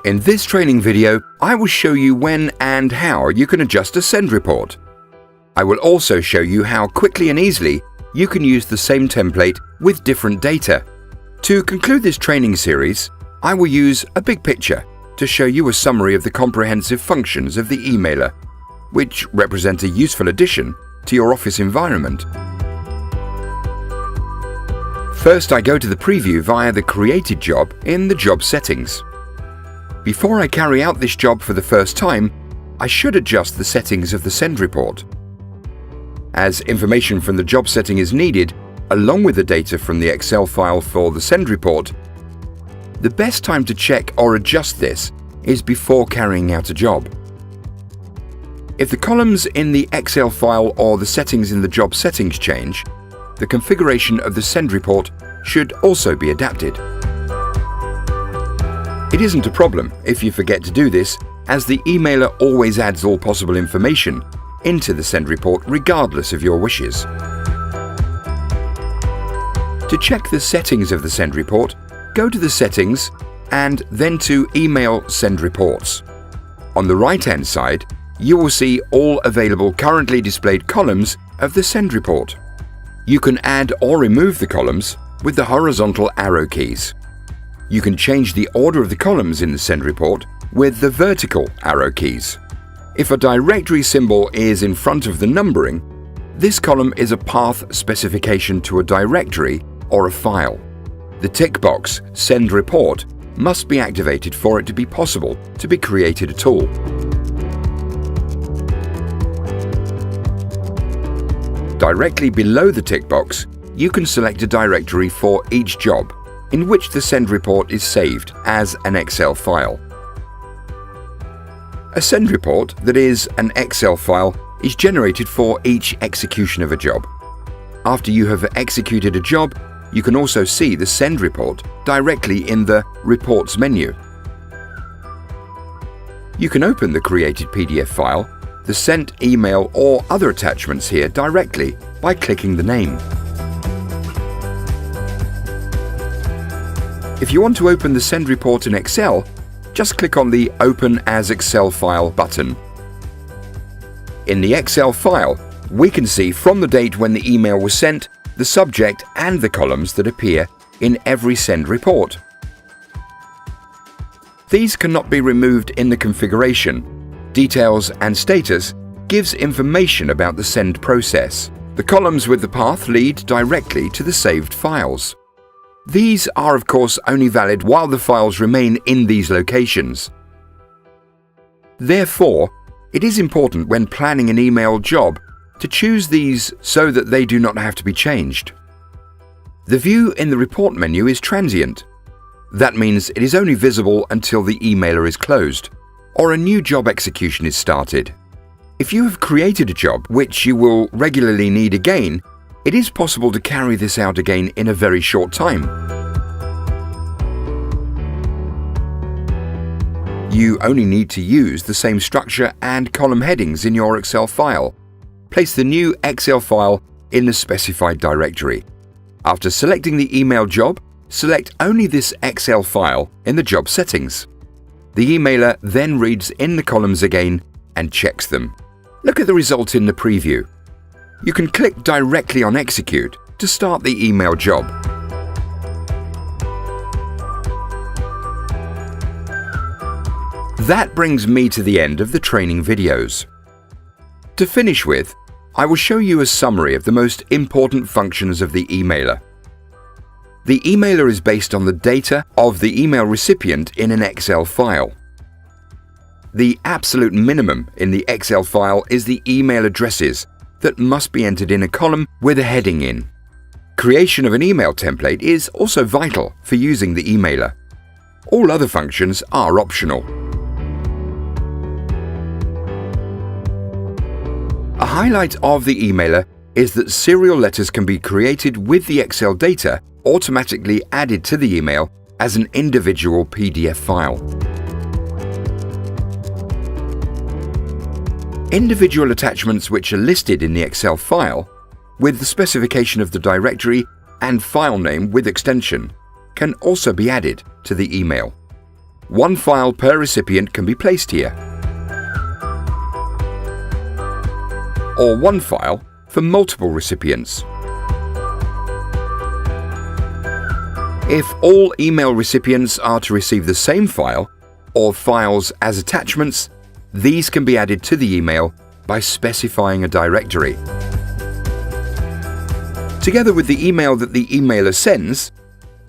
In this training video, I will show you when and how you can adjust a send report. I will also show you how quickly and easily you can use the same template with different data. To conclude this training series, I will use a big picture to show you a summary of the comprehensive functions of the emailer, which represent a useful addition to your office environment. First, I go to the preview via the created job in the job settings. Before I carry out this job for the first time, I should adjust the settings of the send report. As information from the job setting is needed, along with the data from the Excel file for the send report, the best time to check or adjust this is before carrying out a job. If the columns in the Excel file or the settings in the job settings change, the configuration of the send report should also be adapted. It isn't a problem if you forget to do this, as the emailer always adds all possible information into the send report regardless of your wishes. To check the settings of the send report, go to the settings and then to Email Send Reports. On the right-hand side, you will see all available currently displayed columns of the send report. You can add or remove the columns with the horizontal arrow keys. You can change the order of the columns in the send report with the vertical arrow keys. If a directory symbol is in front of the numbering, this column is a path specification to a directory or a file. The tick box Send Report must be activated for it to be possible to be created at all. Directly below the tick box, you can select a directory for each job in which the send report is saved as an Excel file. A send report that is an Excel file is generated for each execution of a job. After you have executed a job, you can also see the send report directly in the Reports menu. You can open the created PDF file, the sent email or other attachments here directly by clicking the name. If you want to open the send report in Excel, just click on the Open as Excel File button. In the Excel file, we can see from the date when the email was sent, the subject and the columns that appear in every send report. These cannot be removed in the configuration. Details and Status gives information about the send process. The columns with the path lead directly to the saved files. These are of course only valid while the files remain in these locations. Therefore, it is important when planning an email job to choose these so that they do not have to be changed. The view in the report menu is transient. That means it is only visible until the emailer is closed or a new job execution is started. If you have created a job which you will regularly need again, it is possible to carry this out again in a very short time. You only need to use the same structure and column headings in your Excel file. Place the new Excel file in the specified directory. After selecting the email job, select only this Excel file in the job settings. The emailer then reads in the columns again and checks them. Look at the result in the preview. You can click directly on Execute to start the email job. That brings me to the end of the training videos. To finish with, I will show you a summary of the most important functions of the emailer. The emailer is based on the data of the email recipient in an Excel file. The absolute minimum in the Excel file is the email addresses that must be entered in a column with a heading in. Creation of an email template is also vital for using the emailer. All other functions are optional. A highlight of the emailer is that serial letters can be created with the Excel data automatically added to the email as an individual PDF file. Individual attachments which are listed in the Excel file, with the specification of the directory and file name with extension, can also be added to the email. One file per recipient can be placed here, or one file for multiple recipients. If all email recipients are to receive the same file or files as attachments, these can be added to the email by specifying a directory. Together with the email that the emailer sends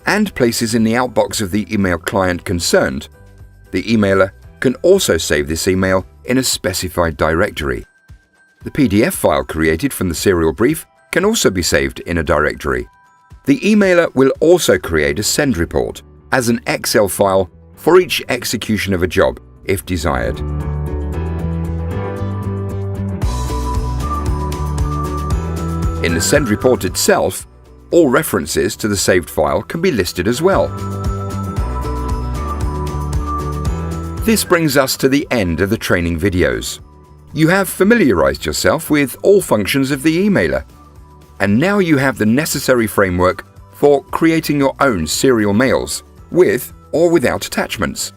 and places in the outbox of the email client concerned, the emailer can also save this email in a specified directory. The PDF file created from the serial brief can also be saved in a directory. The emailer will also create a send report as an Excel file for each execution of a job, if desired. In the send report itself, all references to the saved file can be listed as well. This brings us to the end of the training videos. You have familiarized yourself with all functions of the emailer, and now you have the necessary framework for creating your own serial mails with or without attachments.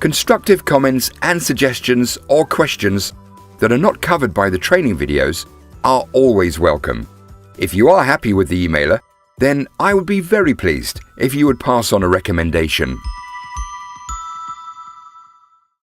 Constructive comments and suggestions or questions that are not covered by the training videos are always welcome. If you are happy with the emailer, then I would be very pleased if you would pass on a recommendation.